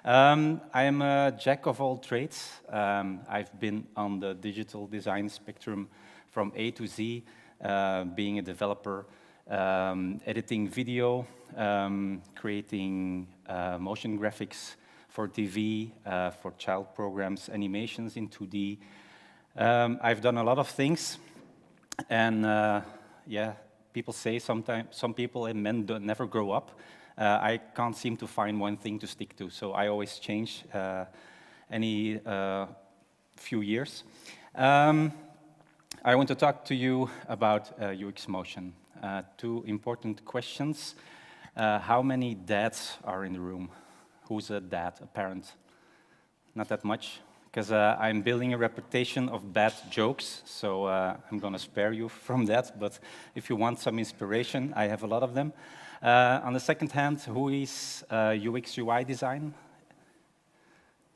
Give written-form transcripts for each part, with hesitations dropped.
I am a jack of all trades. I've been on the digital design spectrum from A to Z, being a developer, editing video, creating motion graphics for TV, for child programs, animations in 2D. I've done a lot of things, and yeah, people say sometimes some people and men never grow up. I can't seem to find one thing to stick to, so I always change any few years. I want to talk to you about UX motion. Two important questions. How many dads are in the room? Who's a dad, a parent? Not that much, because I'm building a reputation of bad jokes, so I'm going to spare you from that. But if you want some inspiration, I have a lot of them. On the second hand, who is UX UI design?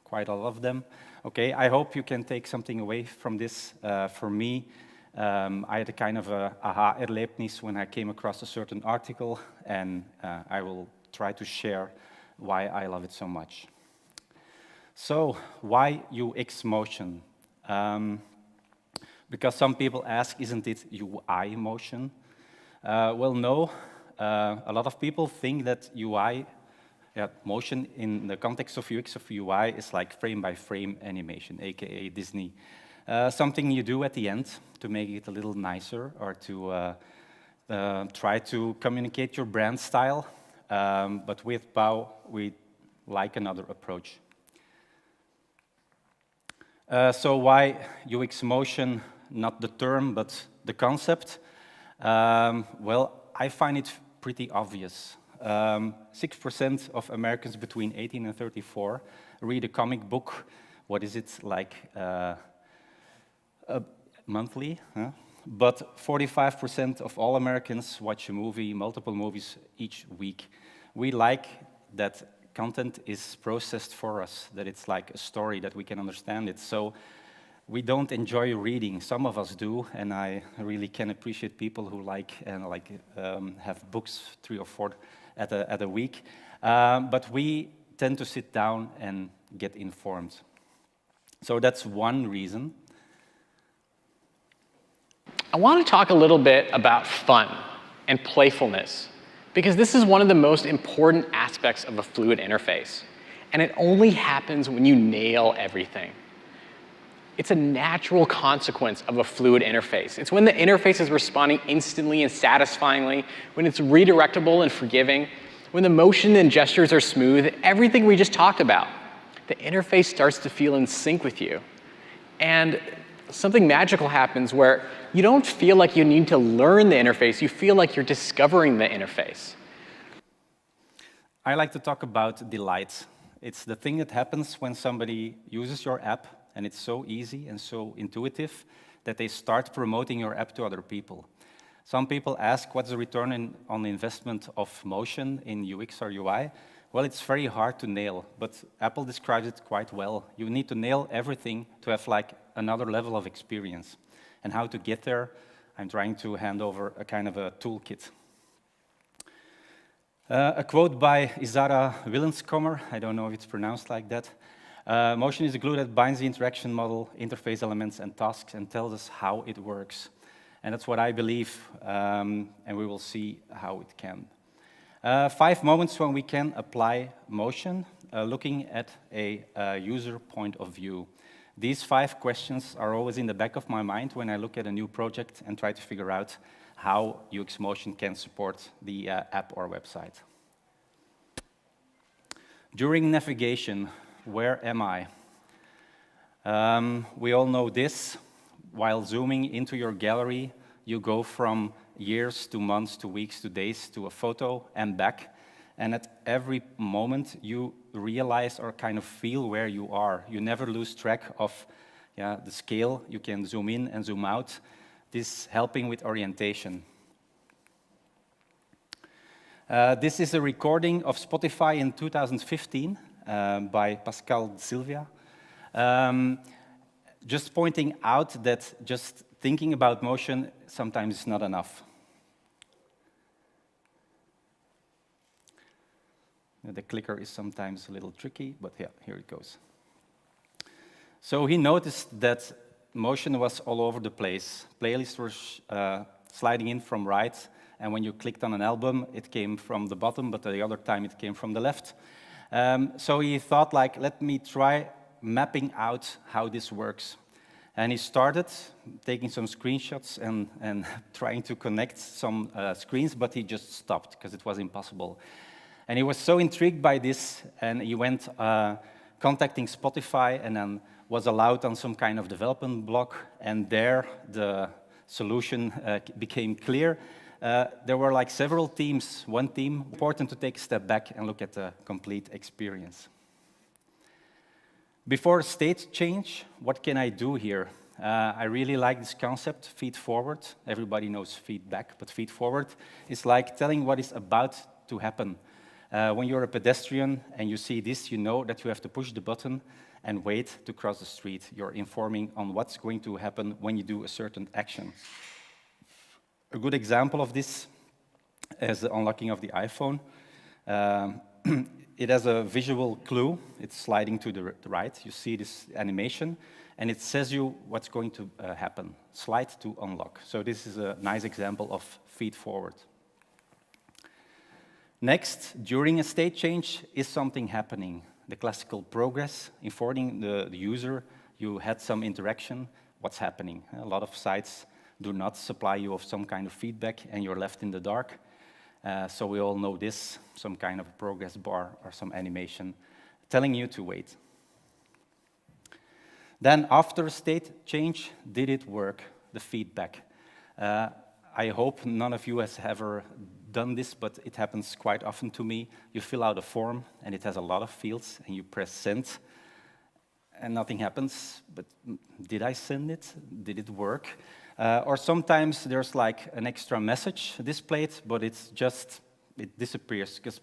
Quite a lot of them. Okay, I hope you can take something away from this. For me, I had a kind of a aha-erlebnis when I came across a certain article, and I will try to share why I love it so much. So, why UX motion? Because some people ask, isn't it UI motion? Well, no. A lot of people think that UI, motion in the context of UX of UI is like frame-by-frame animation, aka Disney. Something you do at the end to make it a little nicer or to try to communicate your brand style. But with BAU, we like another approach. So why UX motion, not the term, but the concept? Well, I find it pretty obvious. 6% of Americans between 18 and 34 read a comic book. What is it, like monthly? Huh? But 45% of all Americans watch a movie, multiple movies each week. We like that content is processed for us, that it's like a story, that we can understand it. So we don't enjoy reading. Some of us do, and I really can appreciate people who have books 3 or 4 at a week. But we tend to sit down and get informed. So that's one reason. I want to talk a little bit about fun and playfulness, because this is one of the most important aspects of a fluid interface. And it only happens when you nail everything. It's a natural consequence of a fluid interface. It's when the interface is responding instantly and satisfyingly, when it's redirectable and forgiving, when the motion and gestures are smooth, everything we just talked about. The interface starts to feel in sync with you. And something magical happens where you don't feel like you need to learn the interface, you feel like you're discovering the interface. I like to talk about delight. It's the thing that happens when somebody uses your app, and it's so easy and so intuitive that they start promoting your app to other people. Some people ask, what's the return on the investment of motion in UX or UI? Well, it's very hard to nail, but Apple describes it quite well. You need to nail everything to have like another level of experience. And how to get there, I'm trying to hand over a kind of a toolkit. A quote by Isara Willenskommer, I don't know if it's pronounced like that. Motion is a glue that binds the interaction model, interface elements, and tasks and tells us how it works. And that's what I believe, and we will see how it can. 5 moments when we can apply motion, looking at a user point of view. These 5 questions are always in the back of my mind when I look at a new project and try to figure out how UX motion can support the app or website. During navigation, where am I? We all know this. While zooming into your gallery, you go from years to months to weeks to days to a photo and back. And at every moment, you realize or kind of feel where you are. You never lose track of the scale. You can zoom in and zoom out. This helping with orientation. This is a recording of Spotify in 2015 by Pascal Silvia. Just pointing out that just thinking about motion sometimes is not enough. The clicker is sometimes a little tricky, but yeah, here it goes. So he noticed that motion was all over the place. Playlists were sliding in from right, and when you clicked on an album, it came from the bottom, but the other time it came from the left. So he thought, like, let me try mapping out how this works. And he started taking some screenshots and trying to connect some screens, but he just stopped because it was impossible. And he was so intrigued by this, and he went contacting Spotify and then was allowed on some kind of development block, and there the solution became clear. There were like several teams, one team. Important to take a step back and look at the complete experience. Before state change, what can I do here? I really like this concept, feed forward. Everybody knows feedback, but feed forward is like telling what is about to happen. When you're a pedestrian and you see this, you know that you have to push the button and wait to cross the street. You're informing on what's going to happen when you do a certain action. A good example of this is the unlocking of the iPhone. It has a visual clue. It's sliding to the right. You see this animation, and it says you what's going to happen. Slide to unlock. So this is a nice example of feed forward. Next, during a state change, is something happening? The classical progress, informing the user you had some interaction, what's happening? A lot of sites do not supply you with some kind of feedback, and you're left in the dark. So we all know this, some kind of a progress bar or some animation telling you to wait. Then after state change, did it work? The feedback. I hope none of you has ever done this, but it happens quite often to me. You fill out a form, and it has a lot of fields, and you press send, and nothing happens. But did I send it? Did it work? Or sometimes there's like an extra message displayed, but it disappears because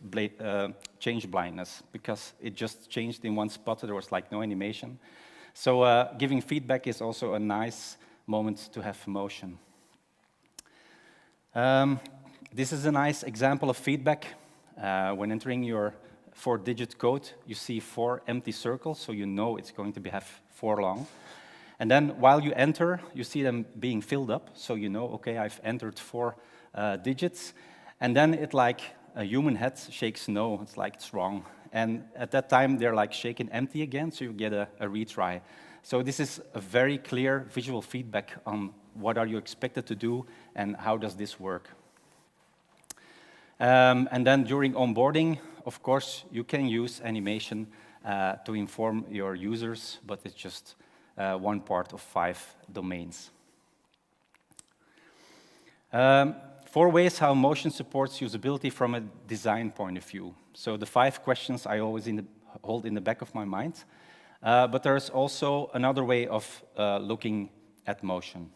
change blindness, because it just changed in one spot. There was like no animation. So giving feedback is also a nice moment to have motion. This is a nice example of feedback. When entering your 4-digit code, you see 4 empty circles, so you know it's going to have 4 long. And then while you enter, you see them being filled up, so you know, okay, I've entered 4 digits. And then it like a human head shakes no, it's like it's wrong. And at that time, they're like shaken empty again, so you get a retry. So this is a very clear visual feedback on what are you expected to do and how does this work. And then during onboarding, of course, you can use animation to inform your users, but it's just one part of 5 domains. 4 ways how motion supports usability from a design point of view. So the 5 questions I always hold in the back of my mind. But there's also another way of looking at motion.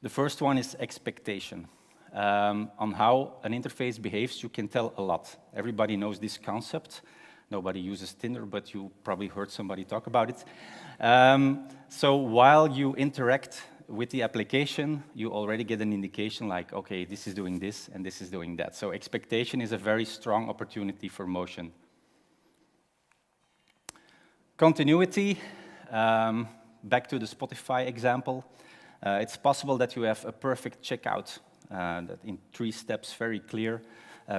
The first one is expectation. On how an interface behaves, you can tell a lot. Everybody knows this concept. Nobody uses Tinder, but you probably heard somebody talk about it. So while you interact with the application, you already get an indication like, okay, this is doing this and this is doing that. So expectation is a very strong opportunity for motion. Continuity, back to the Spotify example. It's possible that you have a perfect checkout that in 3 steps, very clear,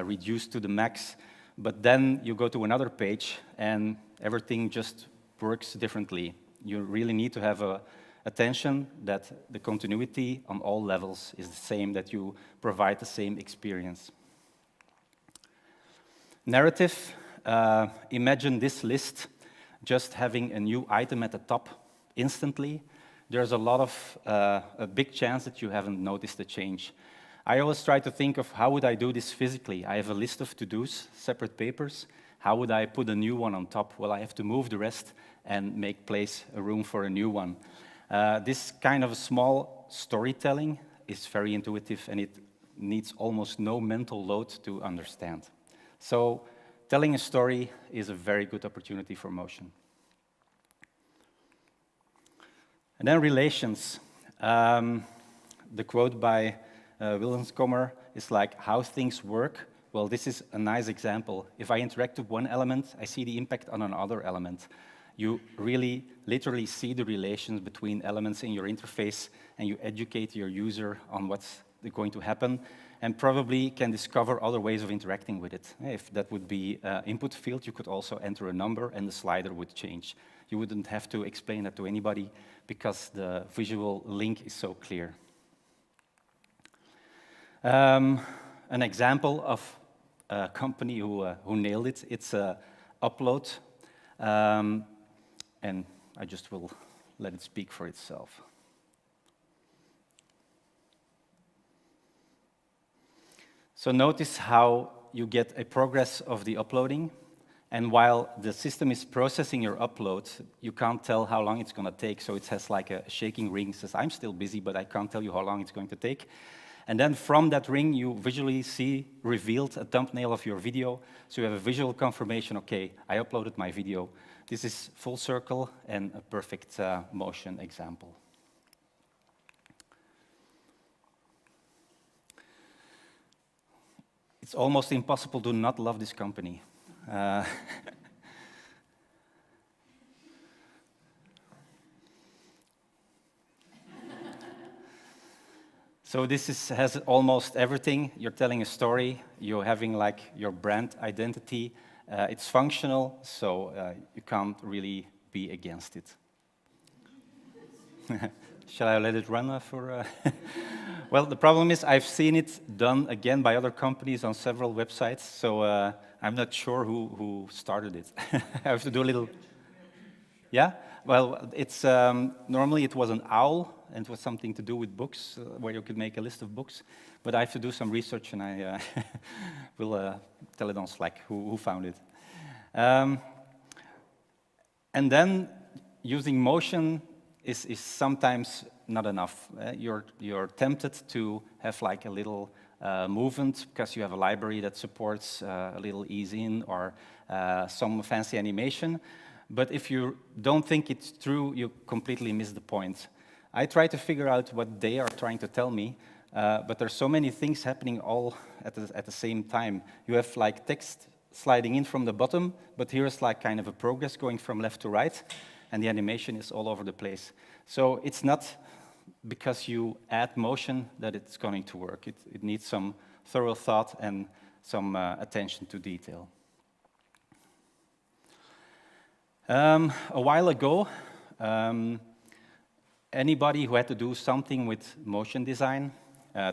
reduced to the max. But then you go to another page and everything just works differently. You really need to have attention that the continuity on all levels is the same, that you provide the same experience. Narrative, imagine this list just having a new item at the top instantly. There's a big chance that you haven't noticed the change. I always try to think of how would I do this physically. I have a list of to-dos, separate papers. How would I put a new one on top? Well, I have to move the rest and make place, a room for a new one. This kind of small storytelling is very intuitive, and it needs almost no mental load to understand. So telling a story is a very good opportunity for motion. And then relations. The quote by Wilhelmskommer is like, how things work Well, this is a nice example. If I interact with one element, I see the impact on another element. You really, literally see the relations between elements in your interface, and you educate your user on what's going to happen, and probably can discover other ways of interacting with it. If that would be an input field, you could also enter a number, and the slider would change. You wouldn't have to explain that to anybody, because the visual link is so clear. An example of a company who nailed it, it's Upload. And I just will let it speak for itself. So notice how you get a progress of the uploading, and while the system is processing your upload, you can't tell how long it's going to take, so it has like a shaking ring. It says, I'm still busy, but I can't tell you how long it's going to take. And then from that ring, you visually see revealed a thumbnail of your video, so you have a visual confirmation, okay, I uploaded my video. This is full circle and a perfect motion example. It's almost impossible to not love this company. So this has almost everything. You're telling a story, you're having like your brand identity. It's functional, so you can't really be against it. Shall I let it run for? Well, the problem is I've seen it done again by other companies on several websites, so I'm not sure who started it. I have to do a little. Yeah? Well, it's normally it was an owl, and it was something to do with books, where you could make a list of books. But I have to do some research, and I will tell it on Slack who found it. And then using motion is sometimes not enough. You're tempted to have like a little movement because you have a library that supports a little ease in or some fancy animation. But if you don't think it's true, you completely miss the point. I try to figure out what they are trying to tell me, but there's so many things happening all at the same time. You have like text sliding in from the bottom, but here's like kind of a progress going from left to right, and the animation is all over the place. So it's not because you add motion that it's going to work. It needs some thorough thought and some attention to detail. A while ago, anybody who had to do something with motion design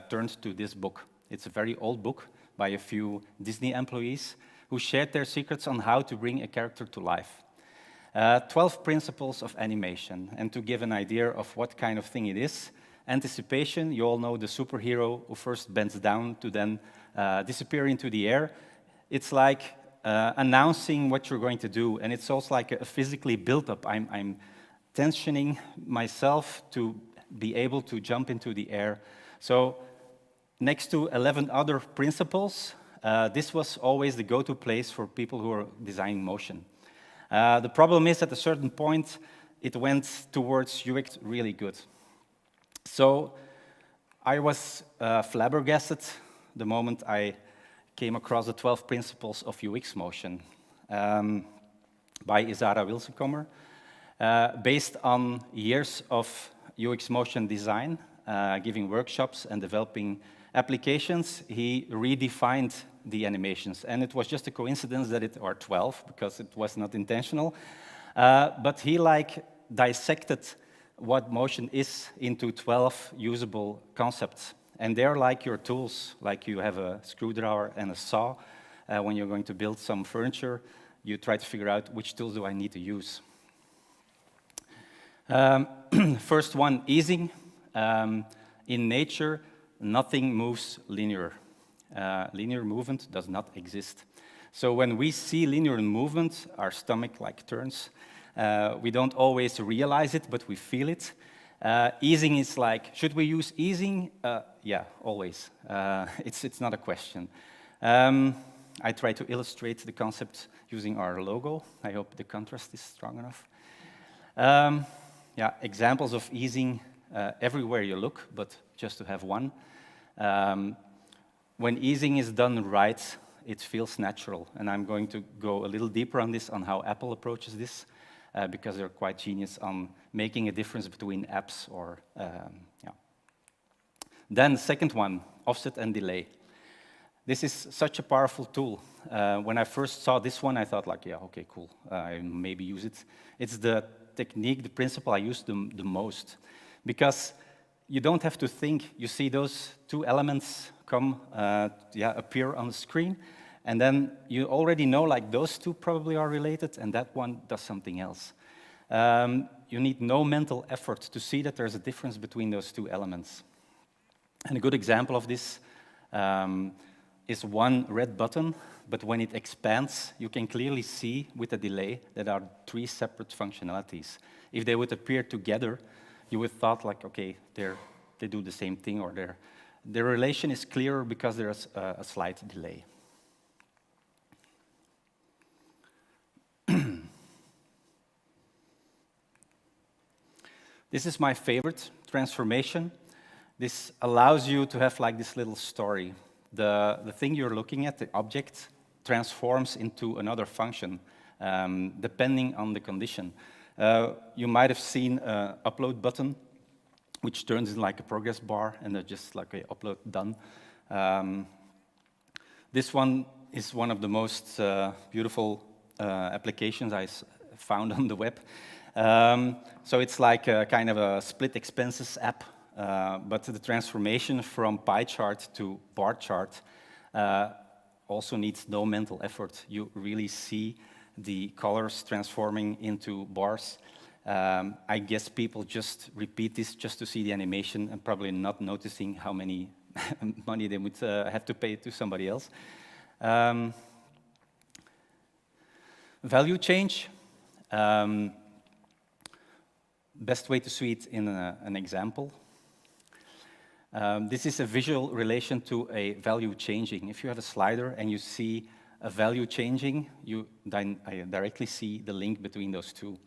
turned to this book. It's a very old book by a few Disney employees who shared their secrets on how to bring a character to life. 12 principles of animation. And to give an idea of what kind of thing it is, anticipation, you all know the superhero who first bends down to then disappear into the air. It's like announcing what you're going to do, and it's also like a physically built-up. I'm tensioning myself to be able to jump into the air. So next to 11 other principles, this was always the go-to place for people who are designing motion. The problem is, at a certain point, it went towards UX really good. So I was flabbergasted the moment I came across the 12 principles of UX motion by Isara Wilsenkommer, based on years of UX motion design, giving workshops and developing applications. He redefined the animations, and it was just a coincidence that it are 12 because it was not intentional. But he like dissected what motion is into 12 usable concepts. And they're like your tools, like you have a screwdriver and a saw. When you're going to build some furniture, you try to figure out which tools do I need to use. First one, easing. In nature, nothing moves linear. Linear movement does not exist. So when we see linear movement, our stomach like turns. We don't always realize it, but we feel it. Easing is like, should we use easing? Yeah, always. It's not a question. I try to illustrate the concept using our logo. I hope the contrast is strong enough. Yeah, examples of easing everywhere you look, but just to have one. When easing is done right, it feels natural. And I'm going to go a little deeper on this, on how Apple approaches this, because they're quite genius on making a difference between apps or, yeah. Then the second one, offset and delay. This is such a powerful tool. When I first saw this one, I thought like, yeah, okay, cool, I maybe use it. It's the technique, the principle I use the most, because you don't have to think. You see those two elements come, appear on the screen, and then you already know like those two probably are related, and that one does something else. You need no mental effort to see that there's a difference between those two elements. And a good example of this is one red button, but when it expands, you can clearly see with a delay that there are three separate functionalities. If they would appear together, you would thought like, okay, they do the same thing, or their relation is clearer because there's a slight delay. This is my favorite transformation. This allows you to have like this little story. The thing you're looking at, the object, transforms into another function, depending on the condition. You might have seen an upload button, which turns in like a progress bar, and just like a upload done. This one is one of the most beautiful applications I found on the web. So it's like a kind of a split expenses app, but the transformation from pie chart to bar chart also needs no mental effort. You really see the colors transforming into bars. I guess people just repeat this just to see the animation and probably not noticing how many money they would have to pay to somebody else. Value change. Best way to see it in an example. This is a visual relation to a value changing. If you have a slider and you see a value changing, you directly see the link between those two.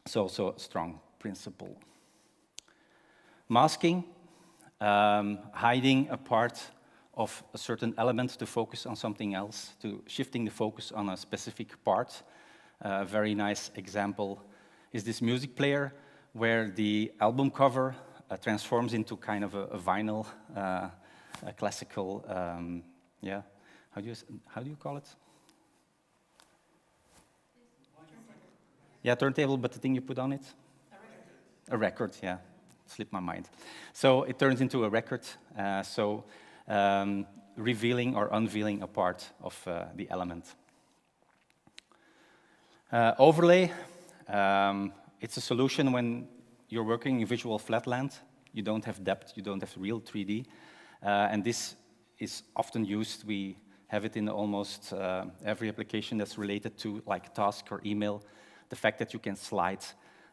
So a strong principle. Masking, hiding a part of a certain element to focus on something else, to shifting the focus on a specific part. A very nice example is this music player where the album cover transforms into kind of a vinyl, a classical, yeah, how do you call it? Yeah, turntable, but the thing you put on it? A record, yeah, slipped my mind. So it turns into a record, revealing or unveiling a part of the element. Overlay, it's a solution when you're working in visual flatland. You don't have depth, you don't have real 3D. And this is often used. We have it in almost every application that's related to like task or email. The fact that you can slide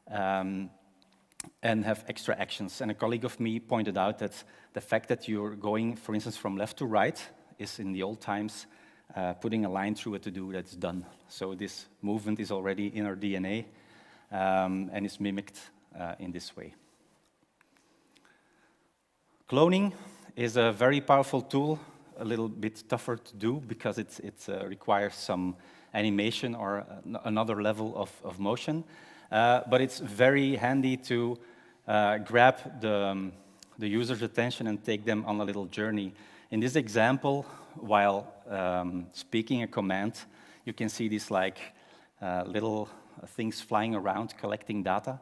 and have extra actions. And a colleague of me pointed out that the fact that you're going, for instance, from left to right is in the old times putting a line through a to-do that's done. So this movement is already in our DNA and is mimicked in this way. Cloning is a very powerful tool, a little bit tougher to do because it requires some animation or another level of motion. But it's very handy to grab the user's attention and take them on a little journey. In this example, while speaking a command, you can see these like little things flying around collecting data.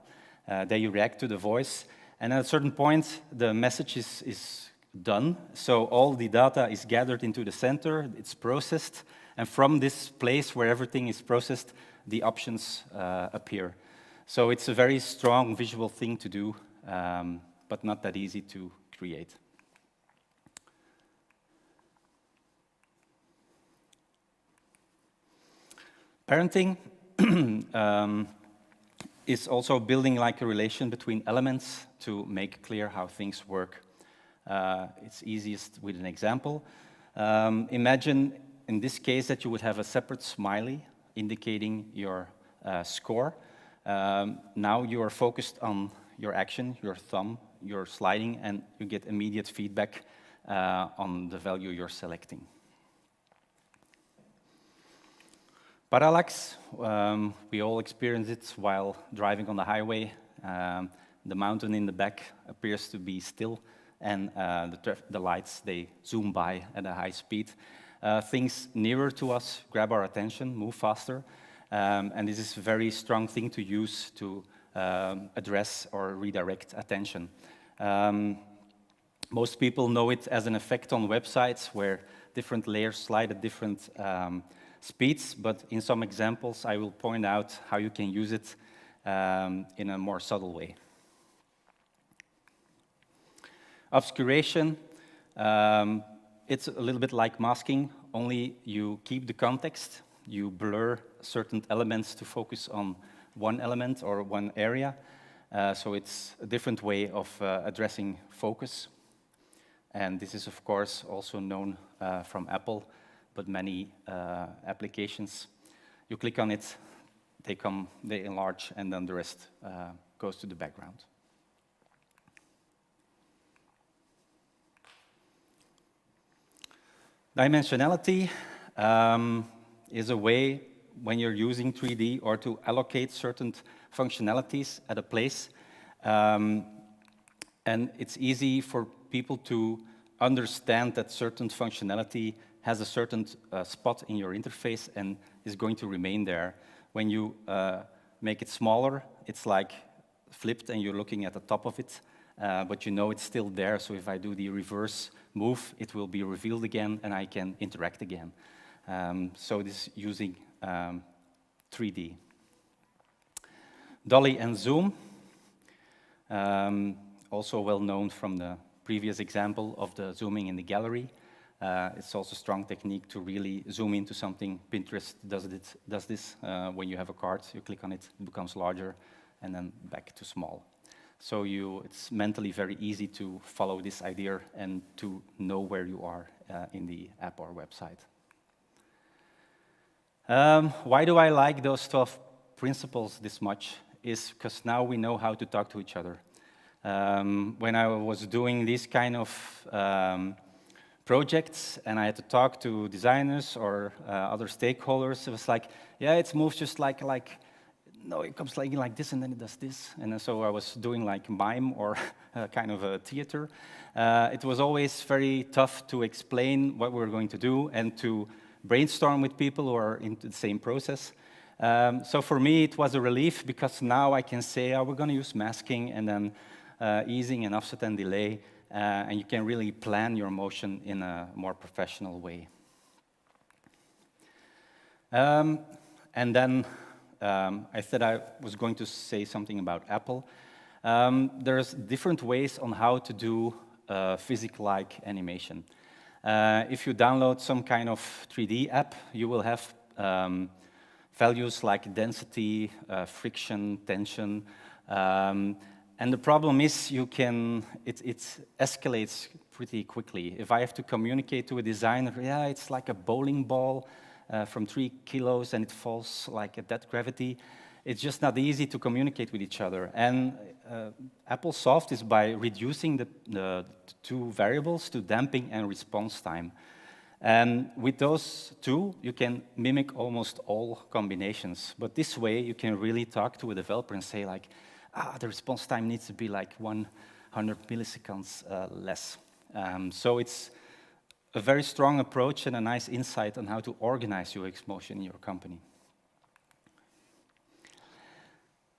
They react to the voice, and at a certain point, the message is done. So all the data is gathered into the center, it's processed, and from this place where everything is processed, the options appear. So it's a very strong visual thing to do, but not that easy to create. Parenting is also building like a relation between elements to make clear how things work. It's easiest with an example. Imagine in this case that you would have a separate smiley indicating your score. Now you are focused on your action, your thumb, your sliding, and you get immediate feedback on the value you're selecting. Parallax, we all experience it while driving on the highway. The mountain in the back appears to be still, and the lights, they zoom by at a high speed. Things nearer to us grab our attention, move faster, and this is a very strong thing to use to address or redirect attention. Most people know it as an effect on websites where different layers slide at different speeds, but in some examples I will point out how you can use it in a more subtle way. Obscuration, it's a little bit like masking, only you keep the context, you blur certain elements to focus on one element or one area, so it's a different way of addressing focus. And this is, of course, also known from Apple, but many applications, you click on it, they enlarge, and then the rest goes to the background. Dimensionality is a way when you're using 3D or to allocate certain functionalities at a place. And it's easy for people to understand that certain functionality has a certain spot in your interface and is going to remain there. When you make it smaller, it's like flipped and you're looking at the top of it, but you know it's still there, so if I do the reverse move, it will be revealed again and I can interact again. So this is using 3D. Dolly and zoom, also well known from the previous example of the zooming in the gallery. It's also a strong technique to really zoom into something. Pinterest does this when you have a card, you click on it, it becomes larger, and then back to small. So it's mentally very easy to follow this idea and to know where you are in the app or website. Why do I like those 12 principles this much? Is because now we know how to talk to each other. When I was doing these kind of projects and I had to talk to designers or other stakeholders, it was like, yeah, it moves just like no, it comes like this and then it does this. And so I was doing like mime or kind of a theater. It was always very tough to explain what we were going to do and to brainstorm with people who are into the same process. So for me, it was a relief because now I can say, oh, we're going to use masking and then easing and offset and delay, and you can really plan your motion in a more professional way. And then I said I was going to say something about Apple. There's different ways on how to do physics-like animation. If you download some kind of 3D app, you will have values like density, friction, tension, and the problem is it escalates pretty quickly. If I have to communicate to a designer, yeah, it's like a bowling ball from 3 kilos and it falls like at that gravity, it's just not easy to communicate with each other. And Apple solved this by reducing the two variables to damping and response time. And with those two, you can mimic almost all combinations. But this way, you can really talk to a developer and say like, the response time needs to be like 100 milliseconds less. So it's a very strong approach and a nice insight on how to organize UX motion in your company.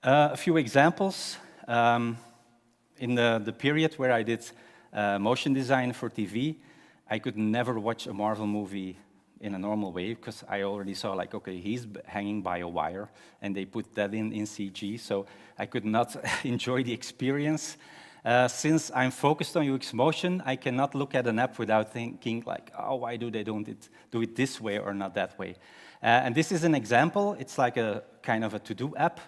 A few examples. In the period where I did motion design for TV, I could never watch a Marvel movie in a normal way because I already saw like, okay, he's hanging by a wire and they put that in CG, so I could not enjoy the experience. Since I'm focused on UX motion, I cannot look at an app without thinking like, oh, why do they do it this way or not that way? And this is an example. It's like a kind of a to-do app,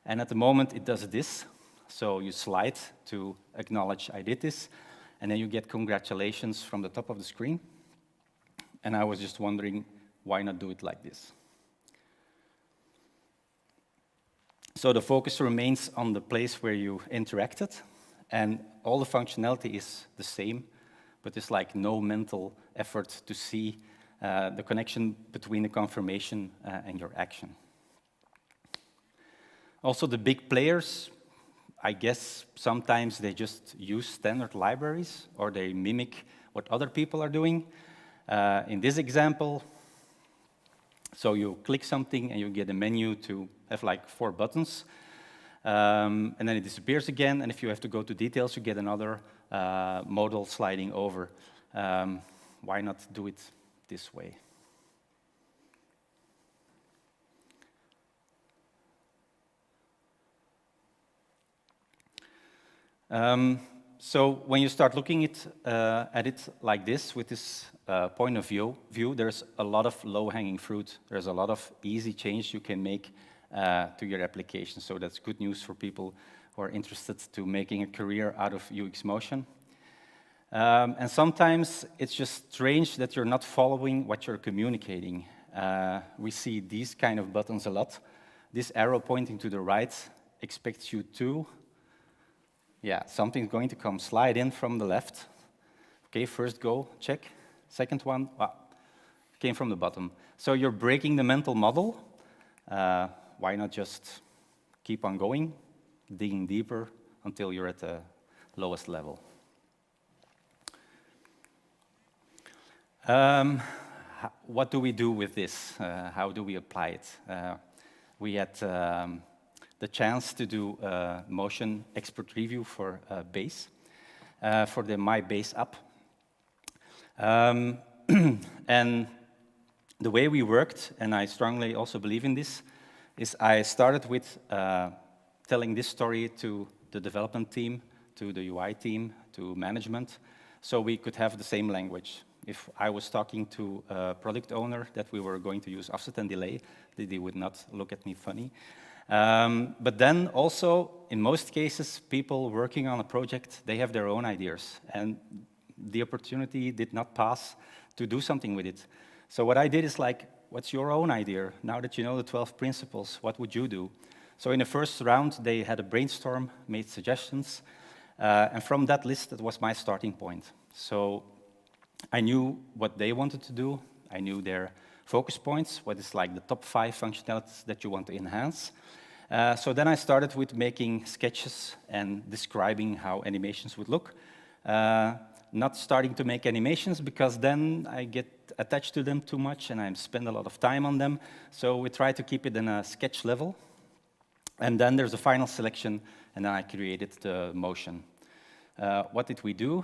and at the moment it does this. So you slide to acknowledge I did this, and then you get congratulations from the top of the screen. And I was just wondering, why not do it like this? So the focus remains on the place where you interacted, and all the functionality is the same, but there's like no mental effort to see the connection between the confirmation and your action. Also, the big players, I guess sometimes they just use standard libraries or they mimic what other people are doing. In this example, so you click something and you get a menu to have like 4 buttons, and then it disappears again, and if you have to go to details, you get another modal sliding over. Why not do it this way? So when you start looking at it like this, with this point of view, there's a lot of low-hanging fruit. There's a lot of easy change you can make to your application. So that's good news for people who are interested to making a career out of UX motion. And sometimes it's just strange that you're not following what you're communicating. We see these kind of buttons a lot. This arrow pointing to the right expects you to, yeah, something's going to come slide in from the left. Okay, first go, check. Second one, came from the bottom. So you're breaking the mental model. Why not just keep on going, digging deeper until you're at the lowest level? What do we do with this? How do we apply it? We had the chance to do a motion expert review for Base, for the My Base app. And the way we worked, and I strongly also believe in this, is I started with telling this story to the development team, to the UI team, to management, so we could have the same language. If I was talking to a product owner that we were going to use offset and delay, they would not look at me funny. But then also, in most cases, people working on a project, they have their own ideas, and the opportunity did not pass to do something with it. So what I did is like, what's your own idea? Now that you know the 12 principles, what would you do? So in the first round, they had a brainstorm, made suggestions, and from that list, that was my starting point. So I knew what they wanted to do. I knew their focus points, what is like the top 5 functionalities that you want to enhance. So then I started with making sketches and describing how animations would look. Not starting to make animations because then I get attached to them too much and I spend a lot of time on them. So we try to keep it in a sketch level. And then there's a final selection, and then I created the motion. What did we do?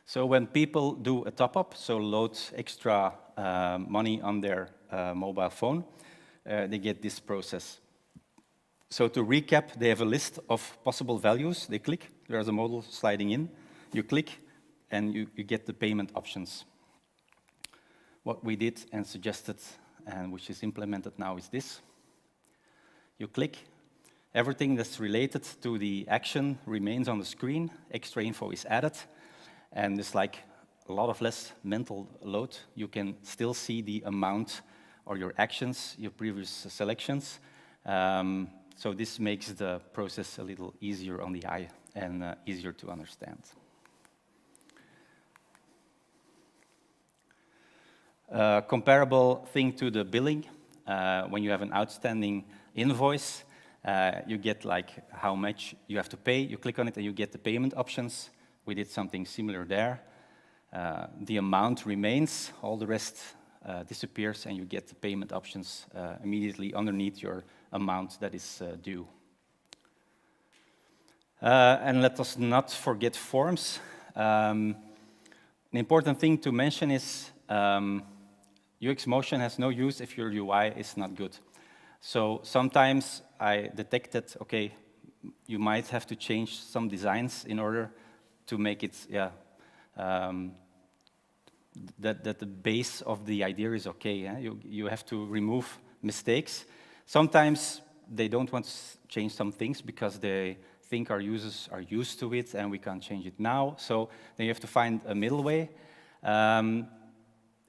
So when people do a top-up, so load extra money on their mobile phone, they get this process. So to recap, they have a list of possible values. They click, there's a modal sliding in. You click, and you get the payment options. What we did and suggested, and which is implemented now, is this. You click, everything that's related to the action remains on the screen, extra info is added, and it's like a lot of less mental load. You can still see the amount or your actions, your previous selections. So this makes the process a little easier on the eye and easier to understand. Comparable thing to the billing, when you have an outstanding invoice, you get like how much you have to pay. You click on it and you get the payment options. We did something similar there. The amount remains, all the rest disappears, and you get the payment options immediately underneath your amount that is due. And let us not forget forms. An important thing to mention is UX Motion has no use if your UI is not good. So sometimes I detected, okay, you might have to change some designs in order to make it, that the base of the idea is okay. You have to remove mistakes. Sometimes they don't want to change some things because they think our users are used to it and we can't change it now. So then you have to find a middle way.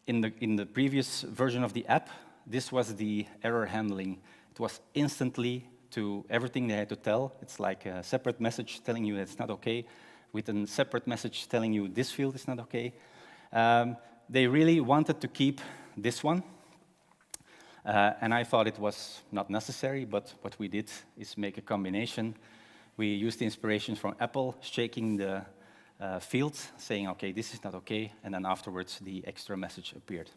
In the previous version of the app, this was the error handling. It was instantly to everything they had to tell. It's like a separate message telling you that it's not okay. with a separate message telling you this field is not okay. They really wanted to keep this one. And I thought it was not necessary, but what we did is make a combination. We used the inspiration from Apple, shaking the field, saying, okay, this is not okay, and then afterwards the extra message appeared.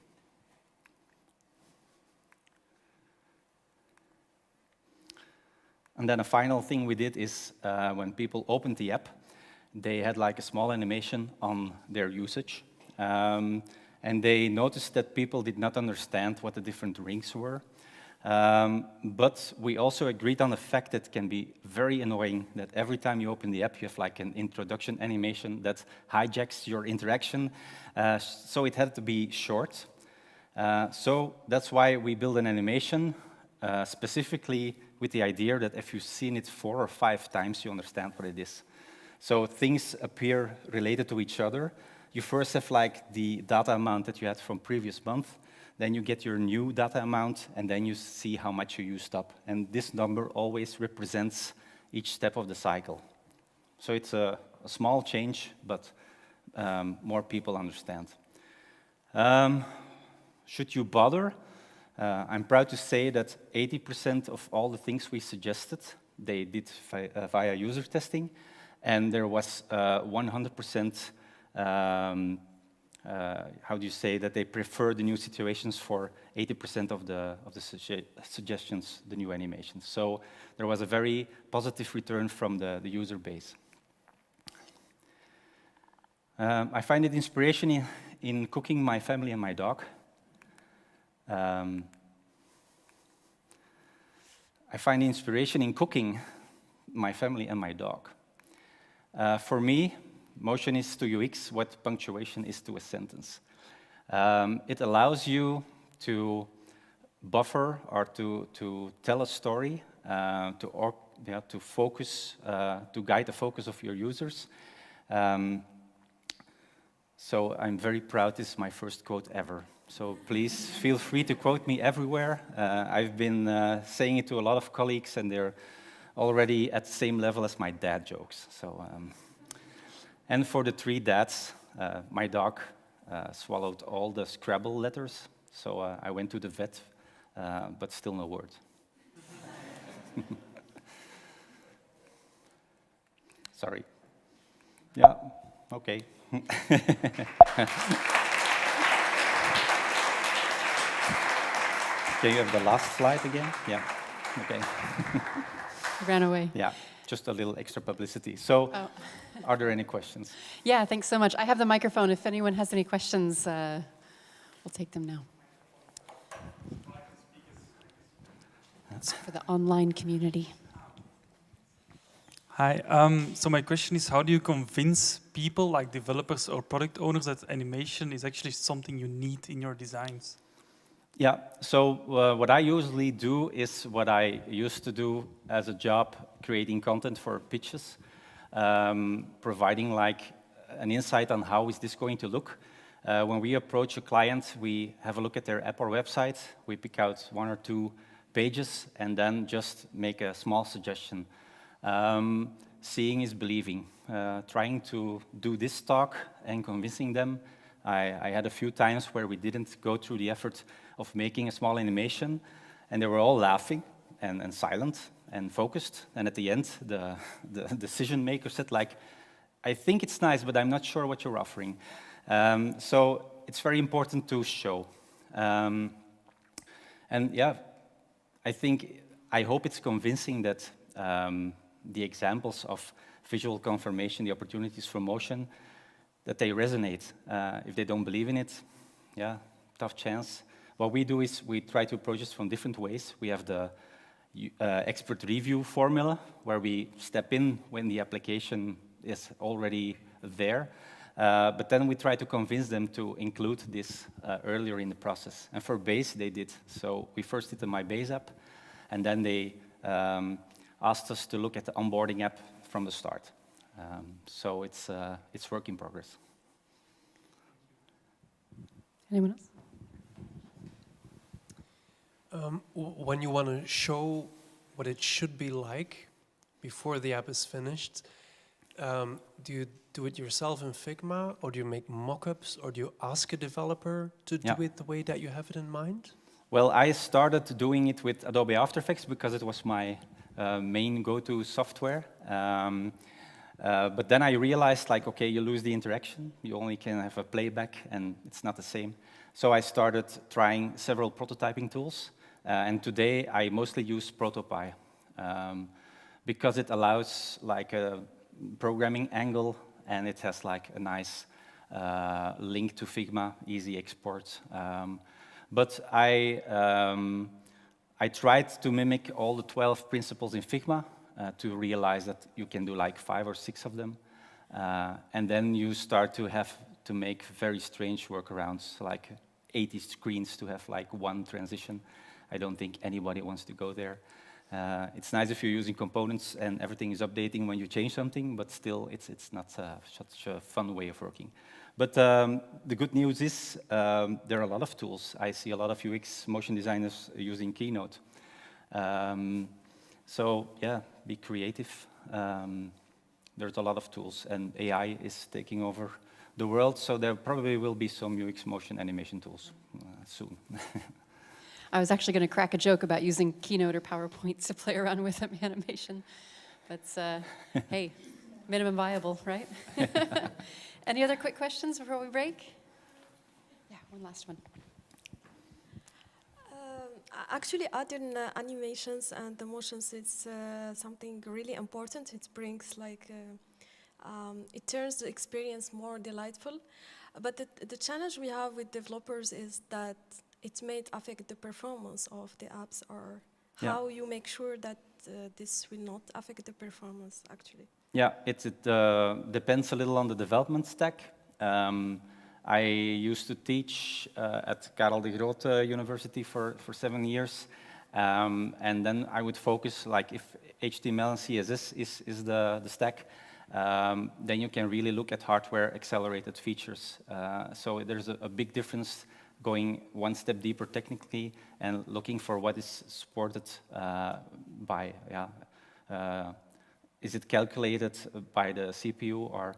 And then a final thing we did is when people opened the app, they had like a small animation on their usage. And they noticed that people did not understand what the different rings were. But we also agreed on the fact that it can be very annoying that every time you open the app, you have like an introduction animation that hijacks your interaction. So it had to be short. So that's why we built an animation specifically with the idea that if you've seen it 4 or 5 times, you understand what it is. So things appear related to each other. You first have like the data amount that you had from previous month, then you get your new data amount, and then you see how much you used up. And this number always represents each step of the cycle. So it's a small change, but more people understand. Should you bother? I'm proud to say that 80% of all the things we suggested, they did via user testing, and there was 100% how do you say that they prefer the new situations for 80% of the suggestions, the new animations. So there was a very positive return from the user base. I find it inspiration in cooking my family and my dog. I find inspiration in cooking my family and my dog. For me, motion is to UX what punctuation is to a sentence. It allows you to buffer or to tell a story, to focus, to guide the focus of your users. So I'm very proud. This is my first quote ever. So please feel free to quote me everywhere. I've been saying it to a lot of colleagues, and they're already at the same level as my dad jokes. So. And for the 3 dads, my dog swallowed all the Scrabble letters, so I went to the vet, but still no word. Sorry. Yeah, okay. Can you have the last slide again? Yeah, okay. Ran away. Yeah. Just a little extra publicity. So, are there any questions? Yeah, thanks so much. I have the microphone. If anyone has any questions, we'll take them now. It's for the online community. Hi. So my question is, how do you convince people, like developers or product owners, that animation is actually something you need in your designs? Yeah, so what I usually do is what I used to do as a job, creating content for pitches, providing like an insight on how is this going to look. When we approach a client, we have a look at their app or website, we pick out 1 or 2 pages, and then just make a small suggestion. Seeing is believing. Trying to do this talk and convincing them. I had a few times where we didn't go through the effort of making a small animation, and they were all laughing and silent and focused. And at the end, the decision maker said, like, I think it's nice, but I'm not sure what you're offering. So it's very important to show. And yeah, I hope it's convincing that the examples of visual confirmation, the opportunities for motion, that they resonate. If they don't believe in it, yeah, tough chance. What we do is we try to approach this from different ways. We have the expert review formula, where we step in when the application is already there. But then we try to convince them to include this earlier in the process. And for Base, they did. So we first did the My Base app, and then they asked us to look at the onboarding app from the start. So it's work in progress. Anyone else? When you want to show what it should be like before the app is finished, Do you do it yourself in Figma, or do you make mock-ups, or do you ask a developer to Yeah. do it the way that you have it in mind? Well, I started doing it with Adobe After Effects because it was my main go-to software. But then I realized, like, okay, you lose the interaction. You only can have a playback, and it's not the same. So I started trying several prototyping tools. And today, I mostly use Protopy because it allows, like, a programming angle, and it has, like, a nice link to Figma, easy export. But I tried to mimic all the 12 principles in Figma to realize that you can do like 5 or 6 of them. And then you start to have to make very strange workarounds, like 80 screens to have like one transition. I don't think anybody wants to go there. It's nice if you're using components and everything is updating when you change something, but still it's not such a fun way of working. But the good news is there are a lot of tools. I see a lot of UX motion designers using Keynote. So yeah, be creative. There's a lot of tools, and AI is taking over the world, so there probably will be some UX motion animation tools soon. I was actually going to crack a joke about using Keynote or PowerPoint to play around with animation. But hey, minimum viable, right? Any other quick questions before we break? Yeah, one last one. Actually, adding animations and the motions is something really important. It brings like, it turns the experience more delightful. But the challenge we have with developers is that it may affect the performance of the apps, or how you make sure that this will not affect the performance, actually. Yeah, it depends a little on the development stack. I used to teach at Karel de Grote University for 7 years, and then I would focus, like, if HTML and CSS is the stack, then you can really look at hardware-accelerated features. So there's a big difference going one step deeper technically and looking for what is supported by, is it calculated by the CPU or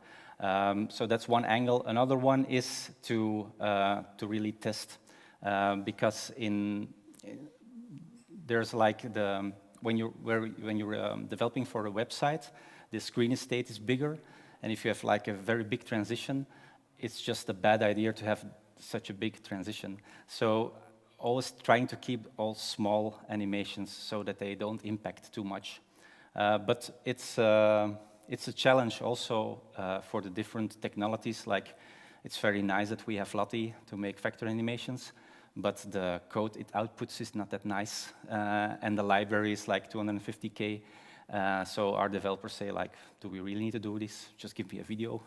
so that's one angle. Another one is to really test because there's like when you're developing for a website, the screen state is bigger, and if you have like a very big transition, it's just a bad idea to have such a big transition. So always trying to keep all small animations so that they don't impact too much. But it's a challenge also for the different technologies. Like, it's very nice that we have Lottie to make vector animations, but the code it outputs is not that nice, and the library is like 250K. So our developers say, like, do we really need to do this? Just give me a video.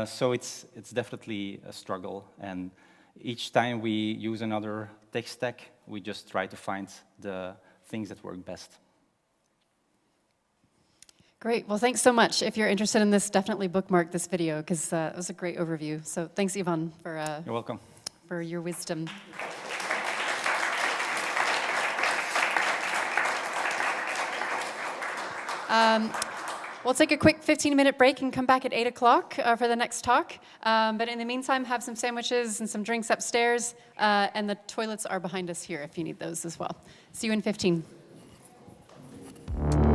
So it's definitely a struggle, and each time we use another tech stack, we just try to find the things that work best. Great. Well, thanks so much. If you're interested in this, definitely bookmark this video, because it was a great overview. So thanks, Ivan, for You're welcome. For your wisdom. We'll take a quick 15-minute break and come back at 8 o'clock for the next talk. But in the meantime, have some sandwiches and some drinks upstairs, and the toilets are behind us here if you need those as well. See you in 15.